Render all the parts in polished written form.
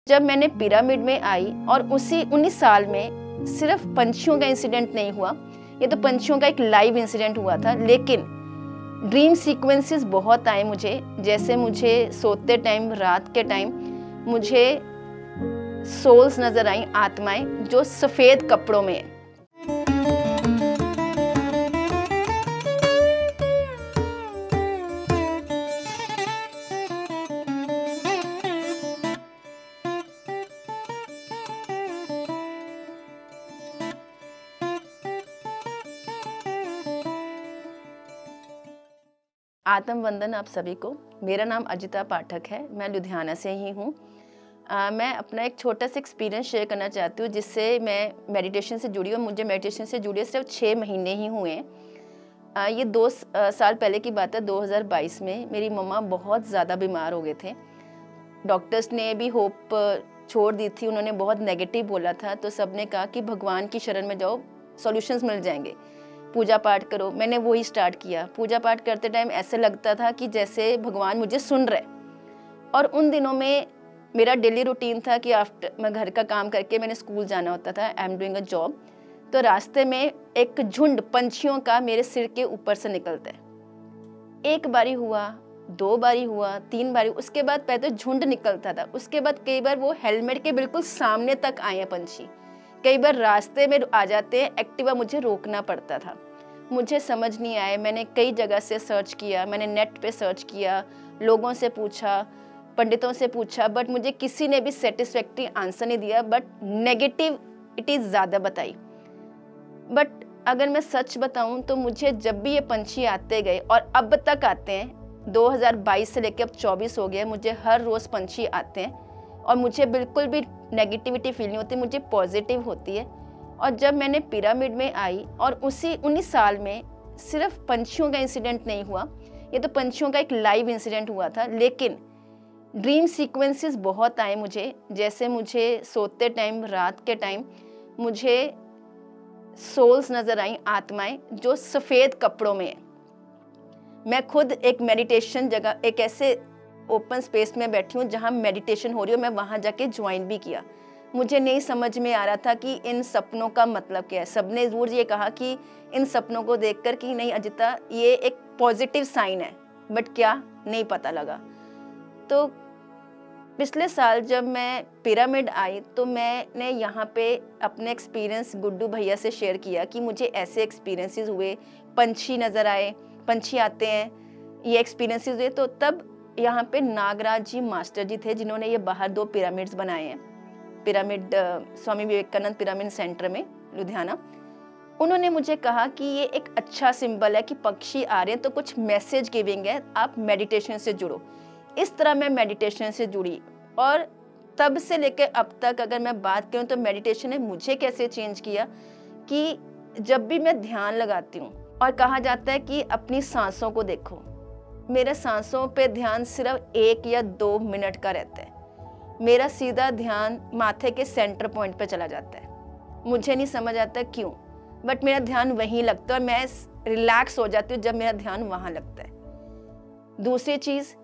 जब मैंने पिरामिड में आई और उसी 19 साल में सिर्फ पंछियों का इंसिडेंट नहीं हुआ, ये तो पंछियों का एक लाइव इंसिडेंट हुआ था, लेकिन ड्रीम सीक्वेंसेस बहुत आए मुझे। जैसे मुझे सोते टाइम, रात के टाइम मुझे सोल्स नजर आई, आत्माएं जो सफ़ेद कपड़ों में है। आत्म वंदन आप सभी को। मेरा नाम अजिता पाठक है, मैं लुधियाना से ही हूँ। मैं अपना एक छोटा सा एक्सपीरियंस शेयर करना चाहती हूँ जिससे मैं मेडिटेशन से जुड़ी हूँ। मुझे मेडिटेशन से जुड़े सिर्फ 6 महीने ही हुए हैं। ये 2 साल पहले की बात है। 2022 में मेरी मम्मा बहुत ज़्यादा बीमार हो गए थे। डॉक्टर्स ने भी होप छोड़ दी थी, उन्होंने बहुत नेगेटिव बोला था। तो सब ने कहा कि भगवान की शरण में जाओ, सॉल्यूशंस मिल जाएंगे, पूजा पाठ करो। मैंने वही स्टार्ट किया। पूजा पाठ करते टाइम ऐसे लगता था कि जैसे भगवान मुझे सुन रहे। और उन दिनों में मेरा डेली रूटीन था कि आफ्टर मैं घर का काम करके मैंने स्कूल जाना होता था। I am doing a job. तो रास्ते में एक झुंड पंछियों का मेरे सिर के ऊपर से निकलता है। 1 बारी हुआ, 2 बारी हुआ, 3 बारी, उसके बाद पहले तो झुंड निकलता था। उसके बाद कई बार वो हेलमेट के बिल्कुल सामने तक आए हैं पंछी। कई बार रास्ते में आ जाते हैं, एक्टिवा मुझे रोकना पड़ता था। मुझे समझ नहीं आया। मैंने कई जगह से सर्च किया, मैंने नेट पे सर्च किया, लोगों से पूछा, पंडितों से पूछा, बट मुझे किसी ने भी सेटिस्फैक्टरी आंसर नहीं दिया। बट नेगेटिविटी ज़्यादा बताई। बट अगर मैं सच बताऊं तो मुझे जब भी ये पंछी आते गए और अब तक आते हैं, 2022 से लेकर अब 24 हो गया, मुझे हर रोज़ पंछी आते हैं और मुझे बिल्कुल भी नेगेटिविटी फील नहीं होती, मुझे पॉजिटिव होती है। और जब मैंने पिरामिड में आई और उसी 19 साल में सिर्फ पंछियों का इंसिडेंट नहीं हुआ, ये तो पंछियों का एक लाइव इंसिडेंट हुआ था, लेकिन ड्रीम सीक्वेंसेस बहुत आए मुझे। जैसे मुझे सोते टाइम, रात के टाइम मुझे सोल्स नज़र आई, आत्माएं जो सफ़ेद कपड़ों में है। मैं खुद एक मेडिटेशन जगह, एक ऐसे ओपन स्पेस में बैठी हूँ जहाँ मेडिटेशन हो रही हो, मैं वहाँ जाके ज्वाइन भी किया। मुझे नहीं समझ में आ रहा था कि इन सपनों का मतलब क्या है। सबने ज़रूर ये कहा कि इन सपनों को देखकर कि नहीं अजिता, ये एक पॉजिटिव साइन है, बट क्या नहीं पता लगा। तो पिछले साल जब मैं पिरामिड आई तो मैंने यहाँ पे अपने एक्सपीरियंस गुड्डू भैया से शेयर किया कि मुझे ऐसे एक्सपीरियंसेस हुए, पंछी नज़र आए, पंछी आते हैं, ये एक्सपीरियंसेस हुए। तो तब यहाँ पे नागराज जी मास्टर जी थे जिन्होंने ये बाहर 2 पिरामिड्स बनाए हैं, pyramid Swami Vivekananda pyramid centre में लुधियाना। उन्होंने मुझे कहा कि ये एक अच्छा सिंबल है कि पक्षी आ रहे हैं तो कुछ मैसेज गिविंग है, आप मेडिटेशन से जुड़ो। इस तरह मैं मेडिटेशन से जुड़ी और तब से लेकर अब तक अगर मैं बात करूं तो मेडिटेशन ने मुझे कैसे चेंज किया कि जब भी मैं ध्यान लगाती हूँ और कहा जाता है कि अपनी सांसों को देखो, मेरे सांसों पे ध्यान सिर्फ 1 या 2 मिनट का रहता है। मेरा सीधा ध्यान माथे के सेंटर पॉइंट पे चला जाता है। मुझे नहीं समझ आता क्यों, बट मेरा ध्यान वहीं लगता है और मैं रिलैक्स हो जाती हूँ जब मेरा ध्यान वहाँ लगता है। दूसरी चीज़,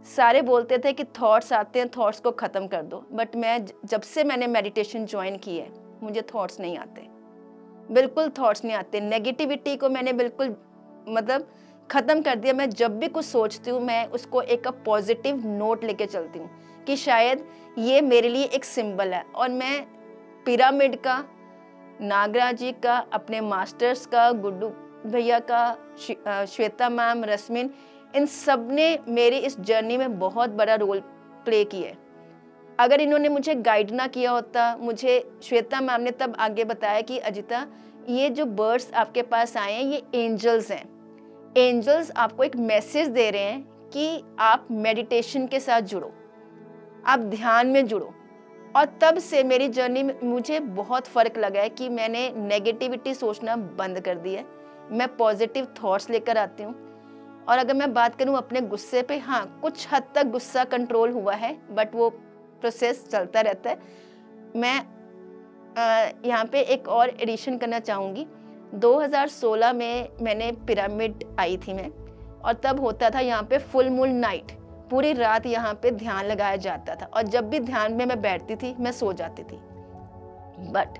सारे बोलते थे कि थॉट्स आते हैं, थॉट्स को ख़त्म कर दो, बट मैं जब से मैंने मेडिटेशन ज्वाइन की है मुझे थॉट्स नहीं आते, बिल्कुल थॉट्स नहीं आते। नेगेटिविटी को मैंने बिल्कुल मतलब ख़त्म कर दिया। मैं जब भी कुछ सोचती हूँ मैं उसको एक पॉजिटिव नोट लेके चलती हूँ कि शायद ये मेरे लिए एक सिंबल है। और मैं पिरामिड का, नागराज जी का, अपने मास्टर्स का, गुड्डू भैया का, श्वेता मैम, रश्मिन, इन सब ने मेरी इस जर्नी में बहुत बड़ा रोल प्ले किया है। अगर इन्होंने मुझे गाइड ना किया होता, मुझे श्वेता मैम ने तब आगे बताया कि अजिता, ये जो बर्ड्स आपके पास आए हैं ये एंजल्स हैं। एंजल्स आपको एक मैसेज दे रहे हैं कि आप मेडिटेशन के साथ जुड़ो, आप ध्यान में जुड़ो। और तब से मेरी जर्नी में मुझे बहुत फ़र्क लगा है कि मैंने नेगेटिविटी सोचना बंद कर दिया है। मैं पॉजिटिव थॉट्स लेकर आती हूँ। और अगर मैं बात करूँ अपने गुस्से पे, हाँ कुछ हद तक गुस्सा कंट्रोल हुआ है, बट वो प्रोसेस चलता रहता है। मैं यहाँ पे एक और एडिशन करना चाहूँगी। 2016 में मैंने पिरामिड आई थी मैं, और तब होता था यहाँ पे फुल मून नाइट, पूरी रात यहाँ पे ध्यान लगाया जाता था और जब भी ध्यान में मैं बैठती थी मैं सो जाती थी। बट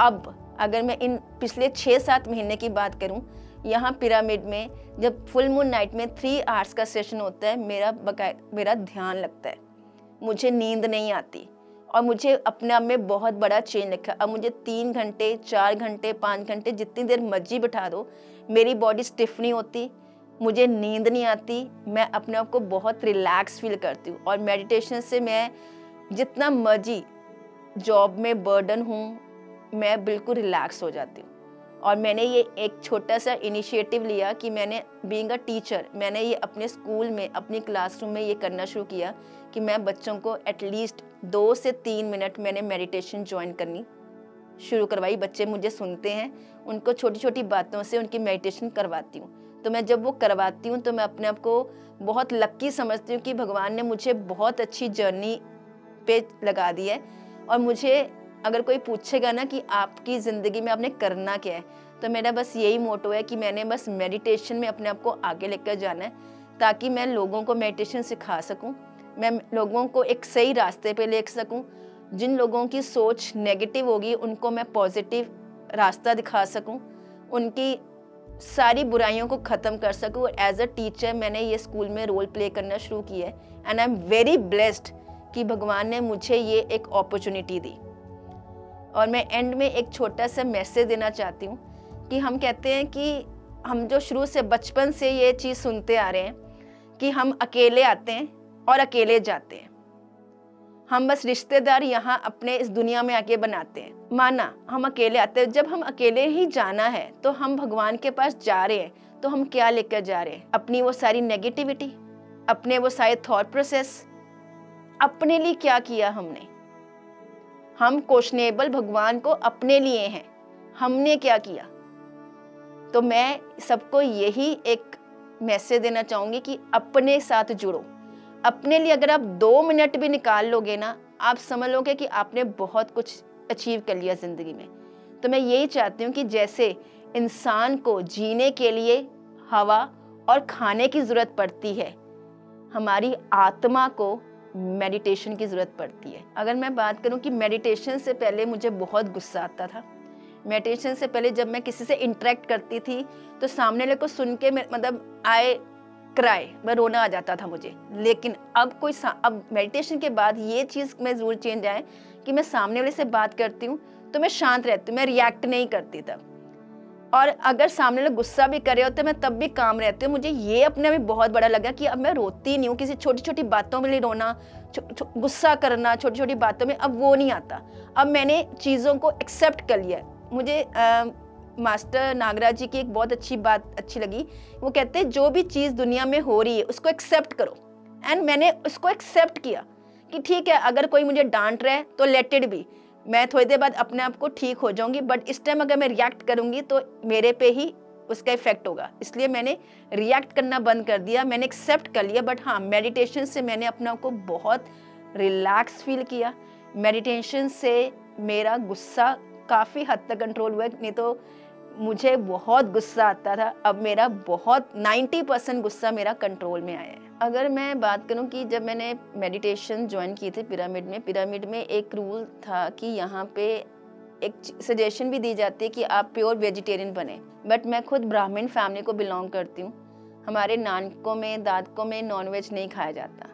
अब अगर मैं इन पिछले 6-7 महीने की बात करूं, यहाँ पिरामिड में जब फुल मून नाइट में 3 आवर्स का सेशन होता है, मेरा ध्यान लगता है, मुझे नींद नहीं आती और मुझे अपने आप में बहुत बड़ा चेंज रखा। अब मुझे 3 घंटे 4 घंटे 5 घंटे जितनी देर मर्जी बिठा दो, मेरी बॉडी स्टिफ नहीं होती, मुझे नींद नहीं आती, मैं अपने आप को बहुत रिलैक्स फील करती हूँ। और मेडिटेशन से मैं जितना मर्जी जॉब में बर्डन हूँ, मैं बिल्कुल रिलैक्स हो जाती हूँ। और मैंने ये एक छोटा सा इनिशिएटिव लिया कि मैंने बीइंग अ टीचर, मैंने ये अपने स्कूल में, अपनी क्लासरूम में ये करना शुरू किया कि मैं बच्चों को एटलीस्ट 2 से 3 मिनट मैंने मेडिटेशन ज्वाइन करनी शुरू करवाई। बच्चे मुझे सुनते हैं, उनको छोटी छोटी बातों से उनकी मेडिटेशन करवाती हूँ। तो मैं जब वो करवाती हूँ तो मैं अपने आप को बहुत लक्की समझती हूँ कि भगवान ने मुझे बहुत अच्छी जर्नी पे लगा दी है। और मुझे अगर कोई पूछेगा ना कि आपकी ज़िंदगी में आपने करना क्या है, तो मेरा बस यही मोटो है कि मैंने बस मेडिटेशन में अपने आप को आगे लेकर जाना है, ताकि मैं लोगों को मेडिटेशन सिखा सकूं, मैं लोगों को एक सही रास्ते पे ले सकूं। जिन लोगों की सोच नेगेटिव होगी उनको मैं पॉजिटिव रास्ता दिखा सकूं, उनकी सारी बुराइयों को ख़त्म कर सकूं। और एज अ टीचर मैंने ये स्कूल में रोल प्ले करना शुरू किया है and I am very blessed कि भगवान ने मुझे ये एक अपॉर्चुनिटी दी। और मैं एंड में एक छोटा सा मैसेज देना चाहती हूँ कि हम कहते हैं कि हम जो शुरू से बचपन से ये चीज़ सुनते आ रहे हैं कि हम अकेले आते हैं और अकेले जाते हैं, हम बस रिश्तेदार यहाँ अपने इस दुनिया में आके बनाते हैं। माना हम अकेले आते हैं, जब हम अकेले ही जाना है तो हम भगवान के पास जा रहे हैं, तो हम क्या लेकर जा रहे हैं? अपनी वो सारी नेगेटिविटी, अपने वो सारे थॉट प्रोसेस, अपने लिए क्या किया हमने? हम क्वेश्चनेबल भगवान को अपने लिए हैं, हमने क्या किया? तो मैं सबको यही एक मैसेज देना चाहूँगी कि अपने साथ जुड़ो। अपने लिए अगर आप 2 मिनट भी निकाल लोगे ना, आप समझ लोगे कि आपने बहुत कुछ अचीव कर लिया ज़िंदगी में। तो मैं यही चाहती हूँ कि जैसे इंसान को जीने के लिए हवा और खाने की ज़रूरत पड़ती है, हमारी आत्मा को मेडिटेशन की ज़रूरत पड़ती है। अगर मैं बात करूं कि मेडिटेशन से पहले मुझे बहुत गुस्सा आता था। मेडिटेशन से पहले जब मैं किसी से इंटरेक्ट करती थी तो सामने वाले को सुन के मतलब आई क्राई, मैं रोना आ जाता था मुझे। लेकिन अब मेडिटेशन के बाद ये चीज़ में ज़रूर चेंज आए कि मैं सामने वाले से बात करती हूँ तो मैं शांत रहती हूँ, मैं रिएक्ट नहीं करती तब। और अगर सामने लोग गुस्सा भी कर रहे होते मैं तब भी काम रहती हूँ। मुझे ये अपने में बहुत बड़ा लगा कि अब मैं रोती नहीं हूँ, किसी छोटी छोटी बातों में रोना, गुस्सा करना छोटी छोटी बातों में, अब वो नहीं आता। अब मैंने चीज़ों को एक्सेप्ट कर लिया। मुझे मास्टर नागराज जी की एक बहुत अच्छी बात अच्छी लगी, वो कहते हैं जो भी चीज़ दुनिया में हो रही है उसको एक्सेप्ट करो। एंड मैंने उसको एक्सेप्ट किया कि ठीक है, अगर कोई मुझे डांट रहा है तो लेट इट बी, मैं थोड़ी देर बाद अपने आप को ठीक हो जाऊंगी, बट इस टाइम अगर मैं रिएक्ट करूंगी तो मेरे पे ही उसका इफेक्ट होगा। इसलिए मैंने रिएक्ट करना बंद कर दिया, मैंने एक्सेप्ट कर लिया। बट हाँ, मेडिटेशन से मैंने अपने आप को बहुत रिलैक्स फील किया। मेडिटेशन से मेरा गुस्सा काफ़ी हद तक कंट्रोल हुआ, नहीं तो मुझे बहुत गुस्सा आता था, अब मेरा बहुत 90% गुस्सा मेरा कंट्रोल में आया है। अगर मैं बात करूं कि जब मैंने मेडिटेशन ज्वाइन की थी पिरामिड में एक रूल था कि यहाँ पे एक सजेशन भी दी जाती है कि आप प्योर वेजिटेरियन बने। बट मैं खुद ब्राह्मण फैमिली को बिलोंग करती हूँ, हमारे नानकों में दादकों में नॉनवेज नहीं खाया जाता,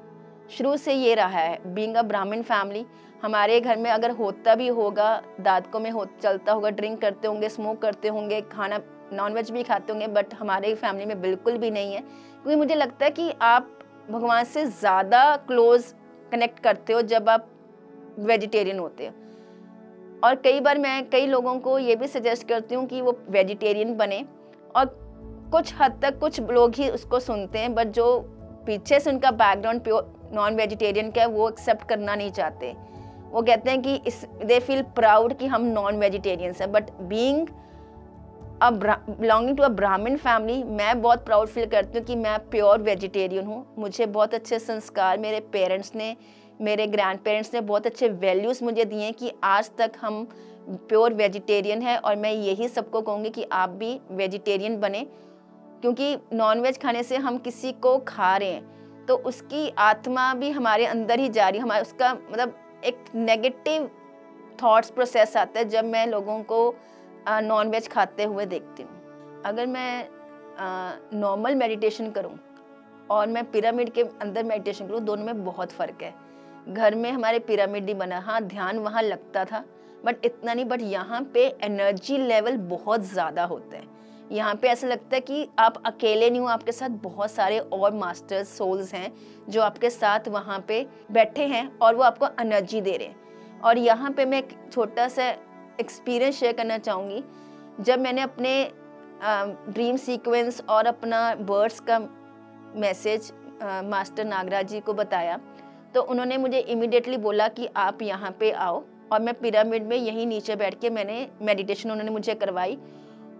शुरू से ये रहा है। बीइंग अ ब्राह्मण फैमिली, हमारे घर में अगर होता भी होगा, दादकों में चलता होगा, ड्रिंक करते होंगे, स्मोक करते होंगे, खाना नॉनवेज भी खाते होंगे, बट हमारे फैमिली में बिल्कुल भी नहीं है। क्योंकि मुझे लगता है कि आप भगवान से ज़्यादा क्लोज कनेक्ट करते हो जब आप वेजिटेरियन होते हो। और कई बार मैं कई लोगों को ये भी सजेस्ट करती हूँ कि वो वेजिटेरियन बने, और कुछ हद तक कुछ लोग ही उसको सुनते हैं, बट जो पीछे से उनका बैकग्राउंड प्योर नॉन वेजिटेरियन का है वो एक्सेप्ट करना नहीं चाहते। वो कहते हैं कि दे फील प्राउड कि हम नॉन वेजिटेरियंस हैं। But being belonging to a Brahmin family, मैं बहुत प्राउड फील करती हूँ कि मैं प्योर वेजिटेरियन हूँ। मुझे बहुत अच्छे संस्कार मेरे पेरेंट्स ने, मेरे ग्रैंड पेरेंट्स ने बहुत अच्छे वैल्यूज़ मुझे दिए कि आज तक हम प्योर वेजिटेरियन है। और मैं यही सबको कहूँगी कि आप भी वेजिटेरियन बने, क्योंकि नॉनवेज खाने से हम किसी को खा रहे हैं तो उसकी आत्मा भी हमारे अंदर ही जा रही है, हमारा उसका मतलब एक नेगेटिव थॉट्स प्रोसेस आता है जब मैं लोगों को नॉन वेज खाते हुए देखती हूँ। अगर मैं नॉर्मल मेडिटेशन करूँ और मैं पिरामिड के अंदर मेडिटेशन करूँ, दोनों में बहुत फ़र्क है। घर में हमारे पिरामिड नहीं बना, हाँ ध्यान वहाँ लगता था बट इतना नहीं, बट यहाँ पे एनर्जी लेवल बहुत ज़्यादा होता है। यहाँ पे ऐसा लगता है कि आप अकेले नहीं हो, आपके साथ बहुत सारे और मास्टर्स सोल्स हैं जो आपके साथ वहाँ पे बैठे हैं और वो आपको एनर्जी दे रहे हैं। और यहाँ पे मैं एक छोटा सा एक्सपीरियंस शेयर करना चाहूँगी। जब मैंने अपने ड्रीम सीक्वेंस और अपना बर्ड्स का मैसेज मास्टर नागराज जी को बताया, तो उन्होंने मुझे इमीडिएटली बोला कि आप यहाँ पे आओ। और मैं पिरामिड में यहीं नीचे बैठ के मैंने मेडिटेशन उन्होंने मुझे करवाई।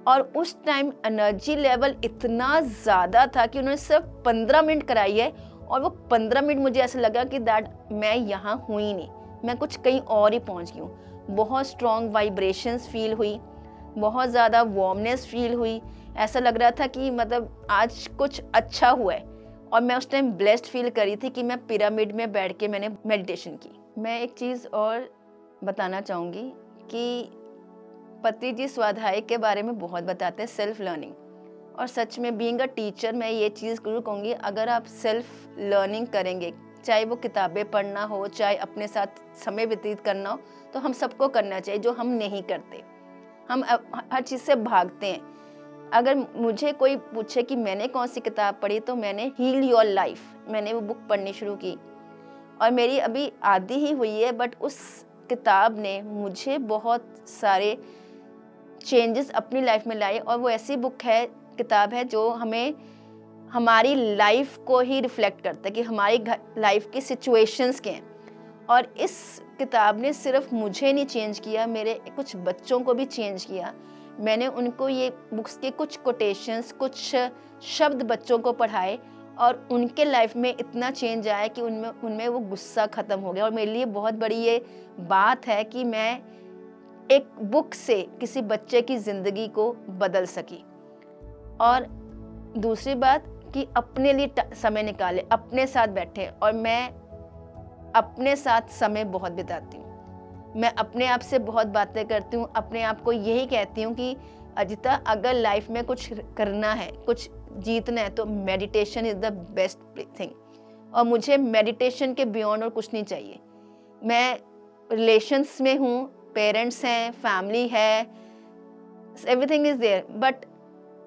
और उस टाइम एनर्जी लेवल इतना ज़्यादा था कि उन्होंने सिर्फ 15 मिनट कराई है और वो 15 मिनट मुझे ऐसा लगा कि दैट मैं यहाँ हुई ही नहीं, मैं कुछ कहीं और ही पहुँच गई हूँ। बहुत स्ट्रॉन्ग वाइब्रेशंस फील हुई, बहुत ज़्यादा वार्मनेस फील हुई। ऐसा लग रहा था कि मतलब आज कुछ अच्छा हुआ है। और मैं उस टाइम ब्लेस्ड फील करी थी कि मैं पिरामिड में बैठ के मैंने मेडिटेशन की। मैं एक चीज़ और बताना चाहूँगी कि पत्री जी स्वाध्याय के बारे में बहुत बताते हैं, सेल्फ लर्निंग। और सच में बीइंग अ टीचर मैं ये चीज़ जरूर कहूँगी, अगर आप सेल्फ लर्निंग करेंगे, चाहे वो किताबें पढ़ना हो, चाहे अपने साथ समय व्यतीत करना हो, तो हम सबको करना चाहिए, जो हम नहीं करते। हम हर चीज़ से भागते हैं। अगर मुझे कोई पूछे कि मैंने कौन सी किताब पढ़ी, तो मैंने हील योर लाइफ, मैंने वो बुक पढ़नी शुरू की और मेरी अभी आधी ही हुई है, बट उस किताब ने मुझे बहुत सारे चेंजेस अपनी लाइफ में लाए। और वो ऐसी बुक है, किताब है जो हमें हमारी लाइफ को ही रिफ्लेक्ट करता है कि हमारी लाइफ की सिचुएशंस के हैं। और इस किताब ने सिर्फ मुझे नहीं चेंज किया, मेरे कुछ बच्चों को भी चेंज किया। मैंने उनको ये बुक्स के कुछ कोटेशंस, कुछ शब्द बच्चों को पढ़ाए और उनके लाइफ में इतना चेंज आया कि उनमें वो गुस्सा ख़त्म हो गया। और मेरे लिए बहुत बड़ी ये बात है कि मैं एक बुक से किसी बच्चे की ज़िंदगी को बदल सकी। और दूसरी बात कि अपने लिए समय निकाले, अपने साथ बैठे। और मैं अपने साथ समय बहुत बिताती हूँ, मैं अपने आप से बहुत बातें करती हूँ, अपने आप को यही कहती हूँ कि अजिता, अगर लाइफ में कुछ करना है, कुछ जीतना है, तो meditation is the best thing. और मुझे मेडिटेशन के बियॉन्ड और कुछ नहीं चाहिए। मैं रिलेशंस में हूँ, पेरेंट्स हैं, फैमिली है, एवरीथिंग इज़ देयर, बट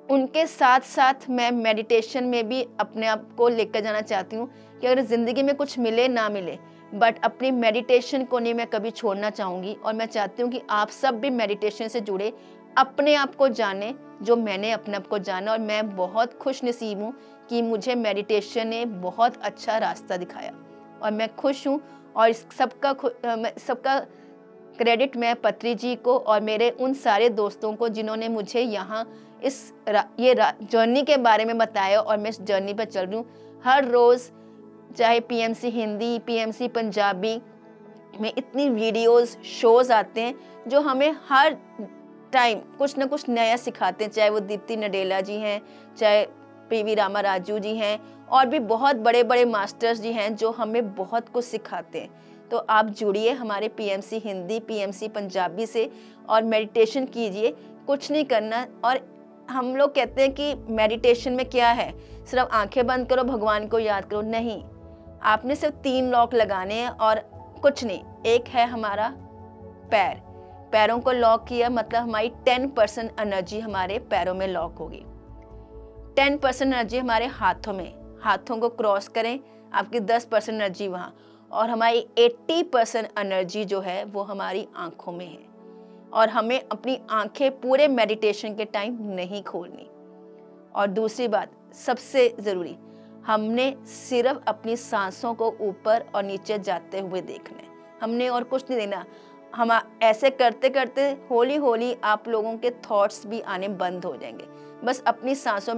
उनके साथ साथ मैं मेडिटेशन में भी अपने आप को लेकर जाना चाहती हूँ कि अगर ज़िंदगी में कुछ मिले ना मिले, बट अपनी मेडिटेशन को नहीं मैं कभी छोड़ना चाहूँगी। और मैं चाहती हूँ कि आप सब भी मेडिटेशन से जुड़े, अपने आप को जाने जो मैंने अपने आप को जाना। और मैं बहुत खुश नसीब हूँ कि मुझे मेडिटेशन ने बहुत अच्छा रास्ता दिखाया और मैं खुश हूँ। और सबका क्रेडिट मैं पत्री जी को और मेरे उन सारे दोस्तों को जिन्होंने मुझे यहाँ ये जर्नी के बारे में बताया। और मैं इस जर्नी पर चल रही हूँ। हर रोज़ चाहे पीएमसी हिंदी, पीएमसी पंजाबी में इतनी वीडियोस, शोज़ आते हैं जो हमें हर टाइम कुछ ना कुछ नया सिखाते हैं। चाहे वो दीप्ति नडेला जी हैं, चाहे पीवी रामा राजू जी हैं, और भी बहुत बड़े बड़े मास्टर्स जी हैं जो हमें बहुत कुछ सिखाते हैं। तो आप जुड़िए हमारे पीएमसी हिंदी, पीएमसी पंजाबी से और मेडिटेशन कीजिए। कुछ नहीं करना। और हम लोग कहते हैं कि मेडिटेशन में क्या है, सिर्फ आंखें बंद करो, भगवान को याद करो। नहीं, आपने सिर्फ 3 लॉक लगाने हैं और कुछ नहीं। एक है हमारा पैरों को लॉक किया, मतलब हमारी 10% एनर्जी हमारे पैरों में लॉक होगी। 10% एनर्जी हमारे हाथों को क्रॉस करें, आपकी 10% एनर्जी वहाँ। और हमारी 80% एनर्जी जो है वो हमारी आँखों में है। और हमें अपनी आँखें पूरे मेडिटेशन के टाइम नहीं खोलनी। और दूसरी बात, सबसे ज़रूरी, हमने सिर्फ अपनी सांसों को ऊपर और नीचे जाते हुए देखना है, हमने और कुछ नहीं देना। हम ऐसे करते करते हौली हौली आप लोगों के थॉट्स भी आने बंद हो जाएंगे। बस अपनी सांसों,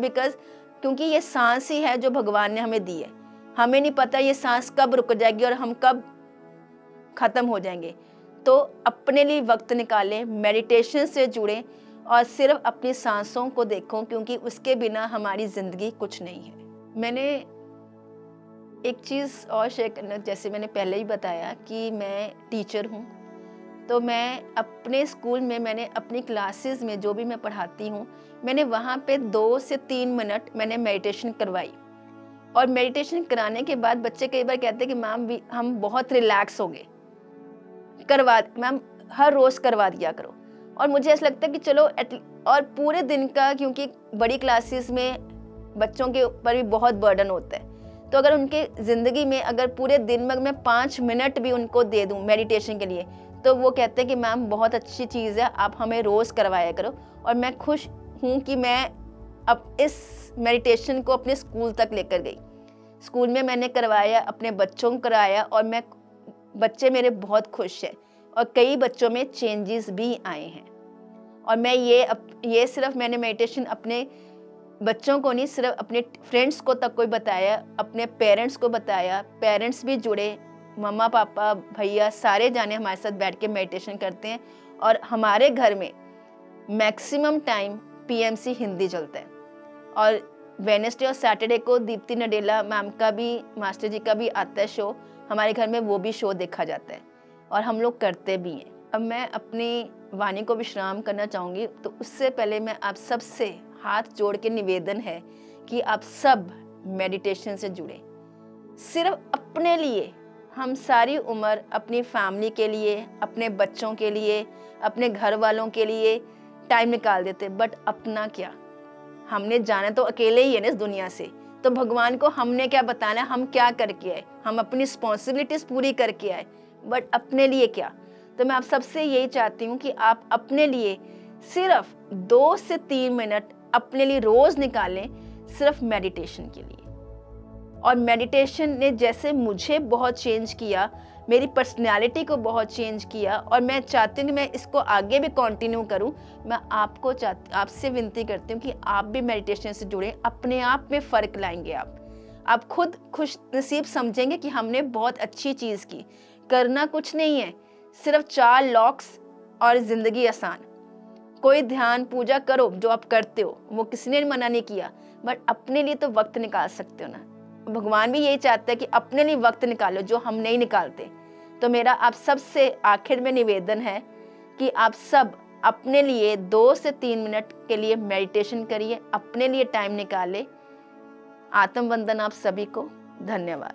क्योंकि ये सांस ही है जो भगवान ने हमें दी है। हमें नहीं पता ये सांस कब रुक जाएगी और हम कब ख़त्म हो जाएंगे। तो अपने लिए वक्त निकालें, मेडिटेशन से जुड़ें और सिर्फ अपनी सांसों को देखो, क्योंकि उसके बिना हमारी ज़िंदगी कुछ नहीं है। मैंने एक चीज़ और शेयर करना, जैसे मैंने पहले ही बताया कि मैं टीचर हूँ, तो मैं अपने स्कूल में मैंने अपनी क्लासेस में जो भी मैं पढ़ाती हूँ, मैंने वहाँ पे 2 से 3 मिनट मैंने मेडिटेशन करवाई। और मेडिटेशन कराने के बाद बच्चे कई बार कहते हैं कि मैम हम बहुत रिलैक्स हो गए, करवा मैम हर रोज़ करवा दिया करो। और मुझे ऐसा लगता है कि चलो और पूरे दिन का, क्योंकि बड़ी क्लासेस में बच्चों के ऊपर भी बहुत बर्डन होता है, तो अगर उनके ज़िंदगी में अगर पूरे दिन में मैं 5 मिनट भी उनको दे दूं मेडिटेशन के लिए, तो वो कहते हैं कि मैम बहुत अच्छी चीज़ है, आप हमें रोज़ करवाया करो। और मैं खुश हूँ कि मैं अब इस मेडिटेशन को अपने स्कूल तक लेकर गई। स्कूल में मैंने करवाया, अपने बच्चों को कराया, और बच्चे मेरे बहुत खुश हैं और कई बच्चों में चेंजेस भी आए हैं। और मैं ये सिर्फ मैंने मेडिटेशन अपने बच्चों को नहीं, सिर्फ अपने फ्रेंड्स को तक कोई बताया, अपने पेरेंट्स को बताया, पेरेंट्स भी जुड़े, मम्मा पापा भैया सारे जाने हमारे साथ बैठ के मेडिटेशन करते हैं। और हमारे घर में मैक्सिमम टाइम पीएमसी हिंदी चलता है, और वेडनेसडे और सैटरडे को दीप्ति नडेला मैम का भी, मास्टर जी का भी आता है शो, हमारे घर में वो भी शो देखा जाता है और हम लोग करते भी हैं। अब मैं अपनी वाणी को विश्राम करना चाहूँगी, तो उससे पहले मैं आप सबसे हाथ जोड़ के निवेदन है कि आप सब मेडिटेशन से जुड़े। सिर्फ अपने लिए, हम सारी उम्र अपनी फैमिली के लिए, अपने बच्चों के लिए, अपने घर वालों के लिए टाइम निकाल देते, बट अपना क्या? हमने जाना तो अकेले ही है ना इस दुनिया से, तो भगवान को हमने क्या बताना, हम क्या करके आए, हम अपनी रिस्पॉन्सिबिलिटीज पूरी करके आए, बट अपने लिए क्या? तो मैं आप सबसे यही चाहती हूँ कि आप अपने लिए सिर्फ 2 से 3 मिनट अपने लिए रोज निकालें, सिर्फ मेडिटेशन के लिए। और मेडिटेशन ने जैसे मुझे बहुत चेंज किया, मेरी पर्सनालिटी को बहुत चेंज किया, और मैं चाहती हूँ कि मैं इसको आगे भी कंटिन्यू करूँ। मैं आपसे विनती करती हूँ कि आप भी मेडिटेशन से जुड़ें, अपने आप में फ़र्क लाएंगे। आप खुद खुश नसीब समझेंगे कि हमने बहुत अच्छी चीज़ की। करना कुछ नहीं है, सिर्फ 4 लॉक्स और ज़िंदगी आसान। कोई ध्यान पूजा करो जो आप करते हो, वो किसी ने मना नहीं किया, बट अपने लिए तो वक्त निकाल सकते हो ना। भगवान भी यही चाहता है कि अपने लिए वक्त निकालो, जो हम नहीं निकालते। तो मेरा आप सब से आखिर में निवेदन है कि आप सब अपने लिए 2 से 3 मिनट के लिए मेडिटेशन करिए, अपने लिए टाइम निकालें। आत्म वंदन आप सभी को। धन्यवाद।